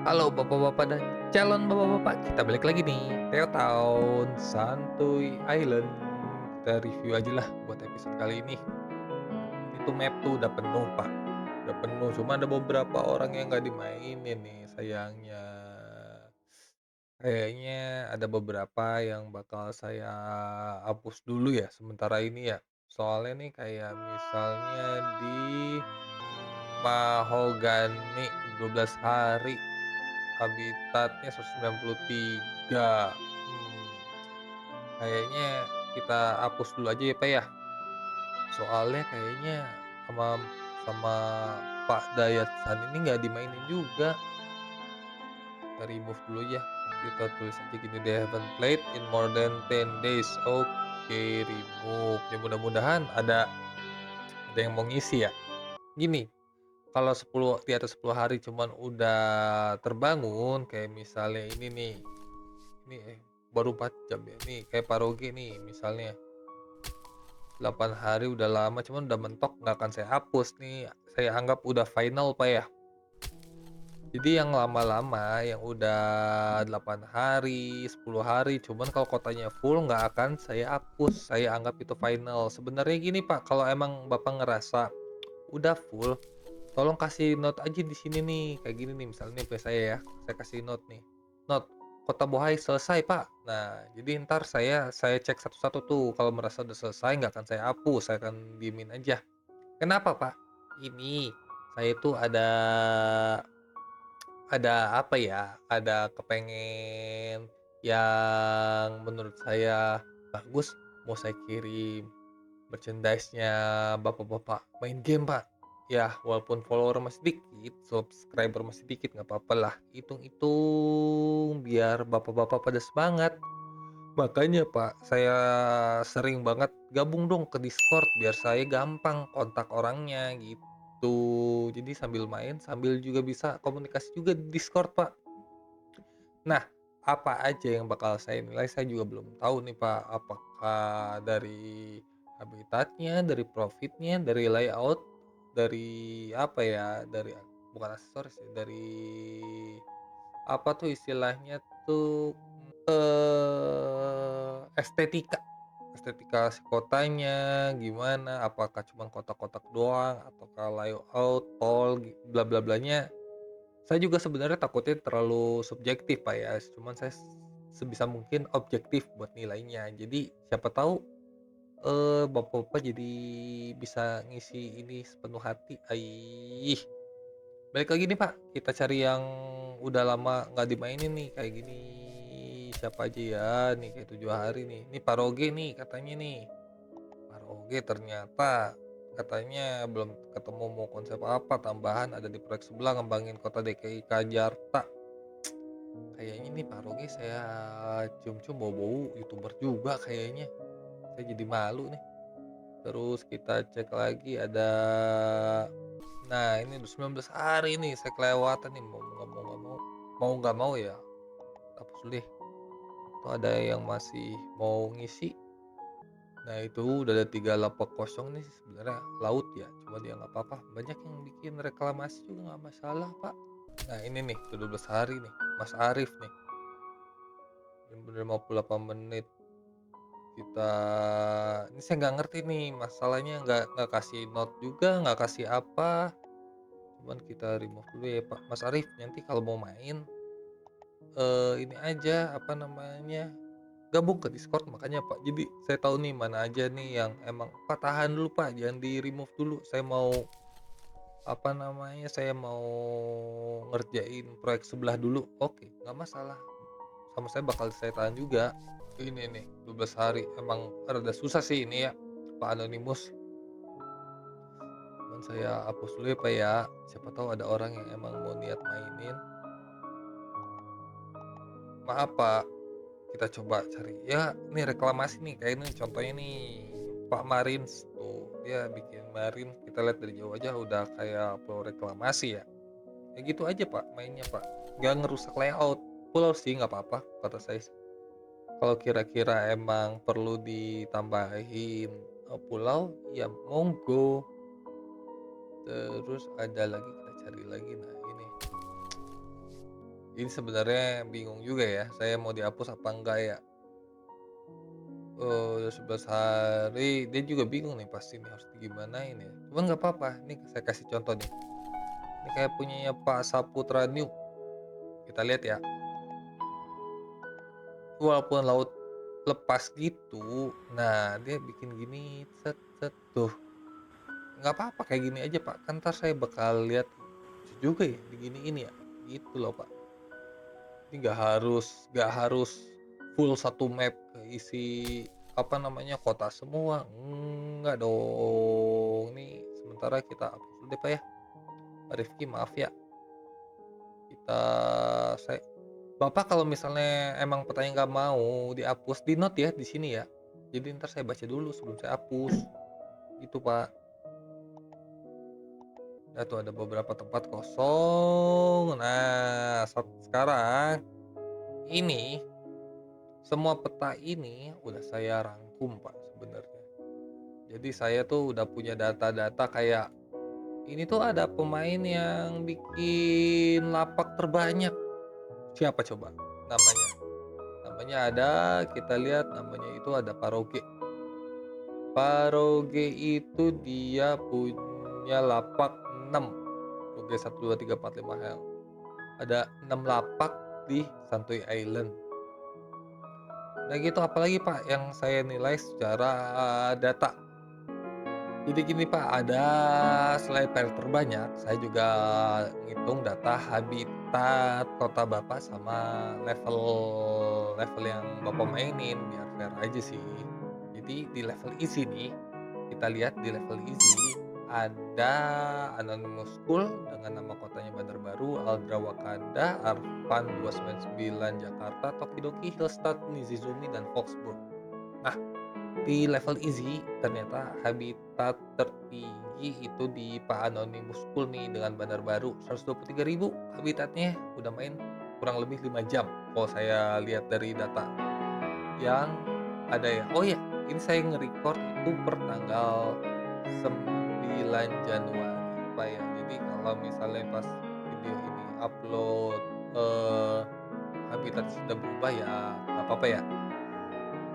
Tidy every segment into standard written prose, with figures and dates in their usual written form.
Halo bapak-bapak dan calon bapak-bapak, kita balik lagi nih, Teo Town Santuy Island. Kita review aja lah buat episode kali ini. Ini tuh map tuh udah penuh Pak, udah penuh, cuma ada beberapa orang yang nggak dimainin nih sayangnya. Kayaknya ada beberapa yang bakal saya hapus dulu ya sementara ini ya. Soalnya nih kayak misalnya di Mahogany 12 hari. Habitatnya 193. Kayaknya kita hapus dulu aja ya, Pak, ya. Soalnya kayaknya sama sama Pak Dayatsan ini nggak dimainin juga. Kita remove dulu ya. Kita tulis aja gini, "They haven't played in more than 10 days." Oke, remove. Ya mudah-mudahan ada yang mau ngisi ya. Gini, kalau 10 di atas 10 hari cuman udah terbangun, kayak misalnya ini nih. Ini, baru 4 jam ya, nih kayak Paroge nih misalnya, 8 hari udah lama cuman udah mentok nggak akan saya hapus nih, saya anggap udah final, Pak, ya. Jadi yang lama-lama yang udah 8 hari, 10 hari, cuman kalau kotanya full nggak akan saya hapus, saya anggap itu final. Sebenarnya gini, Pak, kalau emang Bapak ngerasa udah full, tolong kasih note aja di sini nih, kayak gini nih misalnya nih punya saya ya, saya kasih note nih, "Note, Kota Bohai selesai, Pak." Nah, jadi ntar saya cek satu-satu tuh, kalau merasa udah selesai nggak akan saya hapus, saya akan diemin aja. Kenapa, Pak? Ini, saya tuh ada apa ya, ada kepengen yang menurut saya bagus, mau saya kirim merchandise-nya bapak-bapak main game, Pak. Ya, walaupun follower masih dikit, subscriber masih dikit, nggak apa lah, hitung-hitung biar bapak-bapak pada semangat. Makanya, Pak, saya sering banget, "Gabung dong ke Discord biar saya gampang kontak orangnya," gitu. Jadi sambil main, sambil juga bisa komunikasi juga di Discord, Pak. Nah, apa aja yang bakal saya nilai, saya juga belum tahu nih, Pak. Apakah dari habitatnya, dari profitnya, dari layout, dari apa ya, dari bukan aksesoris ya, dari apa tuh istilahnya tuh, estetika. Estetika si kotanya gimana, apakah cuman kotak-kotak doang ataukah layout, tol, bla bla blanya. Saya juga sebenarnya takutnya terlalu subjektif, Pak, ya, cuman saya sebisa mungkin objektif buat nilainya. Jadi siapa tahu, bapak-bapak jadi bisa ngisi ini sepenuh hati. Aih, balik lagi nih, Pak, kita cari yang udah lama nggak dimainin nih, kayak gini. Siapa aja ya, nih kayak 7 hari nih. Nih Paroge nih katanya nih. Paroge ternyata katanya belum ketemu mau konsep apa, tambahan ada di proyek sebelah ngembangin kota DKI Jakarta. Kayaknya nih Paroge saya cium-cium bau-bau YouTuber juga kayaknya. Saya jadi malu nih. Terus kita cek lagi ada, nah ini udah 19 hari nih saya kelewatan nih, mau nggak mau ya hapus dulu deh. Atau ada yang masih mau ngisi. Nah itu udah ada 3 lapak kosong nih, sebenarnya laut ya, cuma dia nggak apa-apa, banyak yang bikin reklamasi juga nggak masalah, Pak. Nah ini nih udah 12 hari nih, Mas Arif nih, bener-bener 58 menit. Kita ini saya nggak ngerti nih masalahnya, nggak kasih note juga, nggak kasih apa, cuman kita remove dulu ya, Pak. Mas Arif nanti kalau mau main, ini aja, apa namanya, gabung ke Discord makanya, Pak. Jadi saya tahu nih mana aja nih yang emang, "Pak tahan dulu, Pak, jangan di-remove dulu, saya mau apa namanya, saya mau ngerjain proyek sebelah dulu." Oke, nggak masalah, sama saya bakal saya tahan juga. Ini nih 12 hari emang rada susah sih ini ya, Pak Anonymous. Cuman saya hapus dulu ya, Pak, ya. Siapa tahu ada orang yang emang mau niat mainin. Maaf, Pak, kita coba cari ya, nih reklamasi nih, kayak ini contohnya nih, Pak Marins tuh, dia bikin Marin, kita lihat dari jauh aja udah kayak pulau reklamasi ya. Ya gitu aja, Pak, mainnya, Pak. Nggak ngerusak layout. Pulau sih nggak apa-apa kata saya sih. Kalau kira-kira emang perlu ditambahin, pulau, ya monggo. Terus ada lagi kita cari lagi, nah ini. Ini sebenarnya bingung juga ya, saya mau dihapus apa enggak ya? 11 hari, dia juga bingung nih pasti nih harus digimanain ya. Cuman nggak apa-apa, nih saya kasih contoh nih. Ini kayak punyanya Pak Saputra New, kita lihat ya. Walaupun laut lepas gitu, nah dia bikin gini, set set, tuh. Nggak apa-apa kayak gini aja Pak, kan entar saya bakal lihat, lucu juga ya diginiin ya, gitu loh Pak. Jadi nggak harus full satu map keisi, apa namanya, kota semua, enggak dong. Nih sementara kita hapus dulu deh Pak ya. Pak Rifki maaf ya, kita saya Bapak kalau misalnya emang petanya nggak mau dihapus, di-note ya di sini ya. Jadi entar saya baca dulu sebelum saya hapus, gitu Pak. Nah tuh ada beberapa tempat kosong. Nah, sekarang ini semua peta ini udah saya rangkum Pak sebenarnya. Jadi saya tuh udah punya data-data kayak ini tuh ada pemain yang bikin lapak terbanyak. Siapa coba namanya? Namanya ada, kita lihat namanya itu ada Paroge. Paroge itu dia punya lapak 6. Paroge 1, 2, 3, 4, 5 Hell. Ada 6 lapak di Santuy Island. Nah gitu, apalagi Pak yang saya nilai secara data. Jadi gini Pak, ada selain player terbanyak, saya juga ngitung data habitat kota Bapak sama level level yang Bapak mainin biar fair aja sih. Jadi di level easy nih, kita lihat di level easy ada Anonymous School dengan nama kotanya Bandar Baru, Aldra Wakanda, Arfan 299 Jakarta, Tokidoki, Hillstad, Nizizumi, dan Foxburg. Nah, di level easy ternyata habitat tertinggi itu di Pak Anonymous School nih dengan Bandar Baru 123.000 habitatnya, udah main kurang lebih 5 jam kalau saya lihat dari data yang ada ya. Oh ya, ini saya nge-record itu per tanggal 9 Januari Pak ya. Jadi kalau misalnya pas video ini upload, eee, habitat sudah berubah ya nggak apa-apa ya.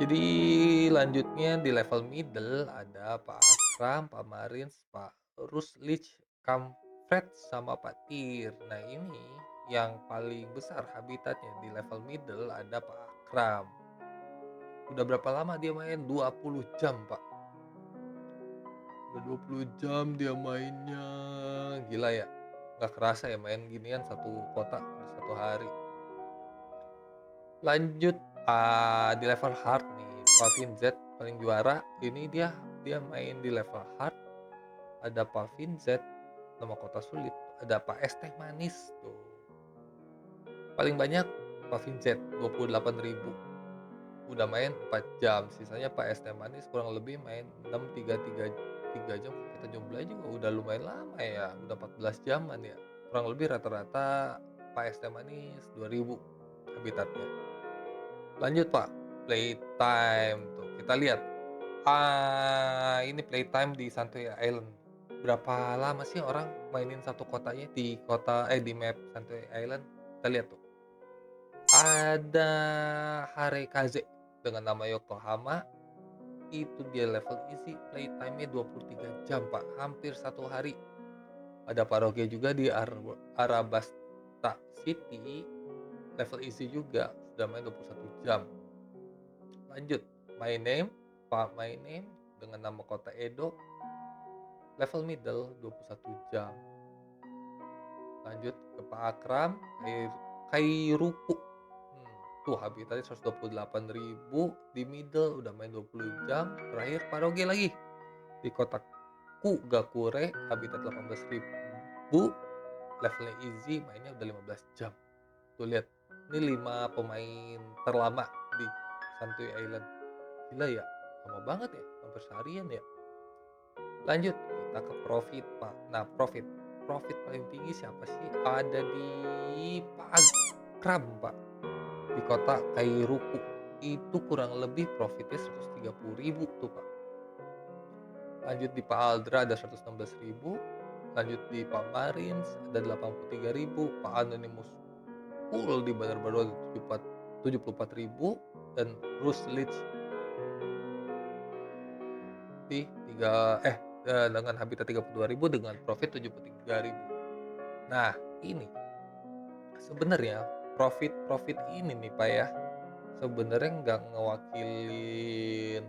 Jadi lanjutnya di level middle ada Pak Akram, Pak Marins, Pak Ruslich, Kamfred, sama Pak Tir. Nah ini yang paling besar habitatnya di level middle ada Pak Akram. Udah berapa lama dia main? 20 jam Pak. Udah 20 jam dia mainnya. Gila ya. Nggak kerasa ya main ginian satu kota di satu hari. Lanjut, di level hard nih, Pavin Z paling juara. Ini dia dia main di level hard, ada Pavin Z, nama kota sulit, ada Pak Es Teh Manis tuh. Paling banyak Pavin Z 28.000. Udah main 4 jam, sisanya Pak Es Teh Manis kurang lebih main 6, 3 jam. Kita jumlah juga udah lumayan lama ya, udah 14 jaman ya. Kurang lebih rata-rata Pak Es Teh Manis 2.000 habitatnya. Lanjut Pak, playtime tuh kita lihat, ini playtime di Santuy Island. Berapa lama sih orang mainin satu kotanya di map Santuy Island? Kita lihat tuh, ada Harekaze dengan nama Yokohama, itu dia level easy, playtime-nya 23 jam Pak, hampir satu hari. Ada Paroge juga di Arabasta City, level easy juga, sudah main 21 jam. Lanjut, My Name, Pak My Name dengan nama kota Edo, level middle 21 jam. Lanjut ke Pak Akram, Kairuku. Tuh habitatnya 128.000 di middle udah main 20 jam. Terakhir Paroge lagi di kota Kugakure, habitat 18.000, levelnya easy, mainnya udah 15 jam. Tuh lihat, ini 5 pemain terlama di Santuy Island. Gila ya, lama banget ya, hampir seharian ya. Lanjut, kita ke profit Pak. Nah profit paling tinggi siapa sih? Ada di Pak Akram Pak, di kota Kairuku. Itu kurang lebih profitnya 130.000 tuh Pak. Lanjut di Pak Aldra ada 116.000. Lanjut di Pak Marins ada 83.000. Pak Anonymous full di Bandar Baru ada 74.000 dan Bruce Leach di dengan Habitat 32.000 dengan profit 73.000. Nah, ini sebenarnya profit-profit ini nih, Pak, ya, sebenarnya nggak ngewakilin,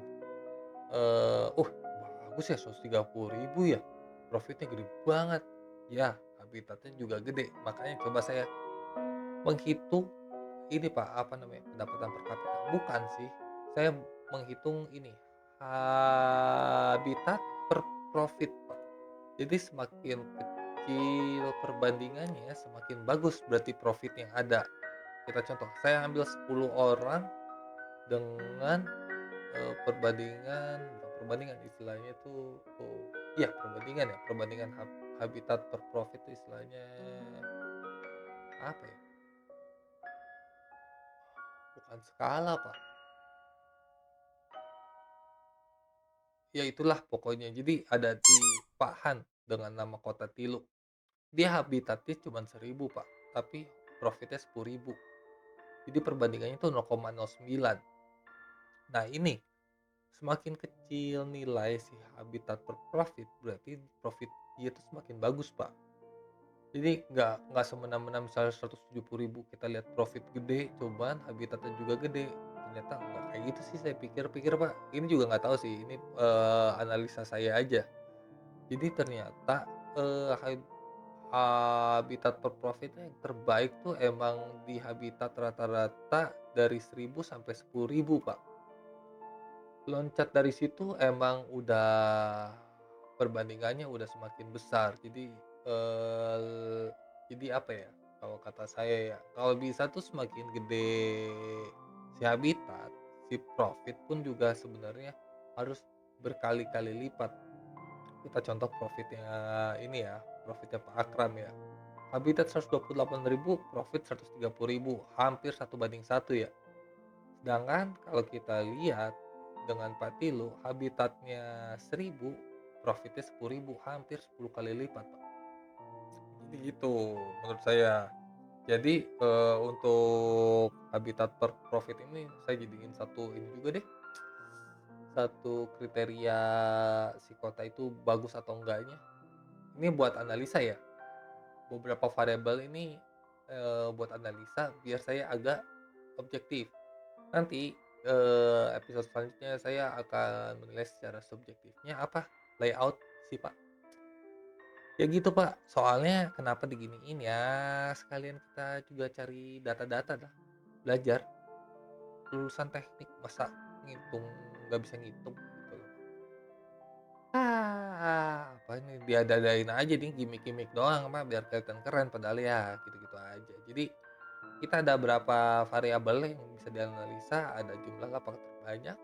bagus ya 130.000 ya, profitnya gede banget. Ya, habitatnya juga gede, makanya coba saya menghitung ini, Pak, apa namanya, pendapatan per kapita. Bukan sih, saya menghitung ini, habitat per profit, Pak. Jadi semakin kecil perbandingannya, semakin bagus berarti profit yang ada. Kita contoh, saya ambil 10 orang dengan, perbandingan istilahnya itu, iya perbandingan ya, perbandingan habitat per profit itu istilahnya apa ya, bukan skala, Pak, ya itulah pokoknya. Jadi ada di Pak Han dengan nama Kota Tilu, dia habitatnya cuma 1.000, Pak, tapi profitnya 10.000. Jadi perbandingannya itu 0,09. Nah ini, semakin kecil nilai si habitat per profit, berarti profit dia itu semakin bagus, Pak. Jadi nggak semena-mena misalnya 170.000 kita lihat profit gede, cuman habitatnya juga gede. Ternyata nggak kayak gitu sih saya pikir-pikir, Pak. Ini juga nggak tahu sih, ini, analisa saya aja. Jadi ternyata, habitat per profitnya yang terbaik tuh emang di habitat rata-rata dari 1.000 sampai 10.000, Pak. Loncat dari situ emang udah perbandingannya udah semakin besar. Eee, jadi apa ya, kalau kata saya ya, kalau bisa tuh semakin gede si habitat, si profit pun juga sebenarnya harus berkali-kali lipat. Kita contoh profitnya ini ya, profitnya Pak Akram ya. Habitat 128.000, profit 130.000, hampir 1 banding 1 ya. Sedangkan kalau kita lihat dengan Patilu, habitatnya 1.000, profitnya 10.000, hampir 10 kali lipat, Pak. Jadi gitu menurut saya. Jadi, untuk habitat per profit ini saya jadiin satu ini juga deh, satu kriteria si kota itu bagus atau enggaknya. Ini buat analisa ya, beberapa variabel ini, buat analisa biar saya agak objektif. Nanti, episode selanjutnya saya akan menilai secara subjektifnya apa, layout sih, Pak. Ya gitu, Pak, soalnya kenapa diginiin ya, sekalian kita juga cari data-data dah, belajar, lulusan teknik masa ngitung nggak bisa ngitung gitu loh. Apa ini diada-adain aja nih gimik-gimik doang mah biar kelihatan keren padahal ya gitu-gitu aja. Jadi kita ada berapa variabel yang bisa dianalisa, ada jumlah lapak terbanyak,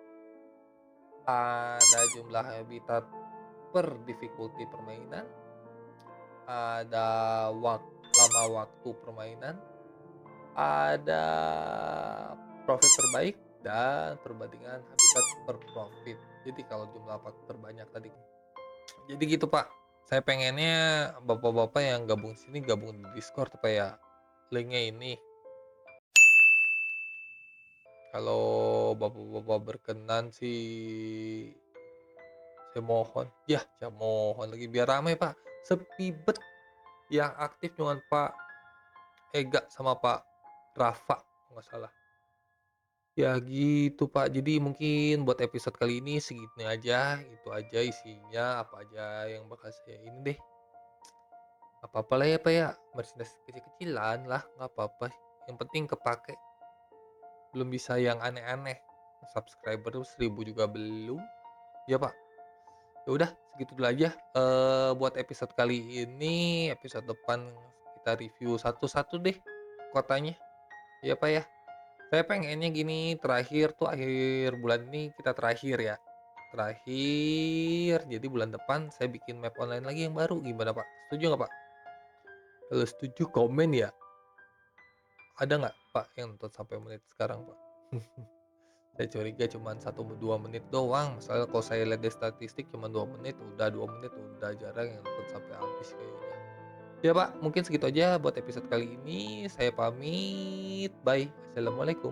ada jumlah habitat per difficulty permainan, ada lama waktu permainan, ada profit terbaik, dan perbandingan habitat per profit. Jadi kalau jumlah lapak terbanyak tadi. Jadi gitu, Pak. Saya pengennya bapak-bapak yang gabung sini gabung di Discord Pak ya. Linknya ini. Kalau bapak-bapak berkenan sih saya mohon, ya saya mohon lagi biar ramai, Pak. Sepi bet, yang aktif cuman Pak Ega sama Pak Rafa kalau nggak salah. Ya gitu, Pak. Jadi mungkin buat episode kali ini segini aja, itu aja isinya, apa aja yang bakal saya ini deh. Apa-apa lah ya, Pak, ya, merchandise kecil-kecilan lah, nggak apa-apa, yang penting kepake, belum bisa yang aneh-aneh. Subscriber tuh 1.000 juga belum, ya, Pak. Ya udah segitu dulu aja, buat episode kali ini, episode depan kita review satu-satu deh kotanya, ya, Pak, ya. Saya pengennya gini, terakhir tuh akhir bulan ini kita terakhir ya, terakhir, jadi bulan depan saya bikin map online lagi yang baru, gimana, Pak? Setuju nggak, Pak? Kalau setuju komen ya. Ada nggak, Pak, yang nonton sampai menit sekarang, Pak? Saya curiga cuman 1, 2 menit doang, masalah kalau saya lihat dari statistik cuma 2 menit, udah 2 menit udah jarang yang nonton sampai habis kayaknya. Ya Pak, mungkin segitu aja buat episode kali ini, saya pamit, bye, assalamualaikum.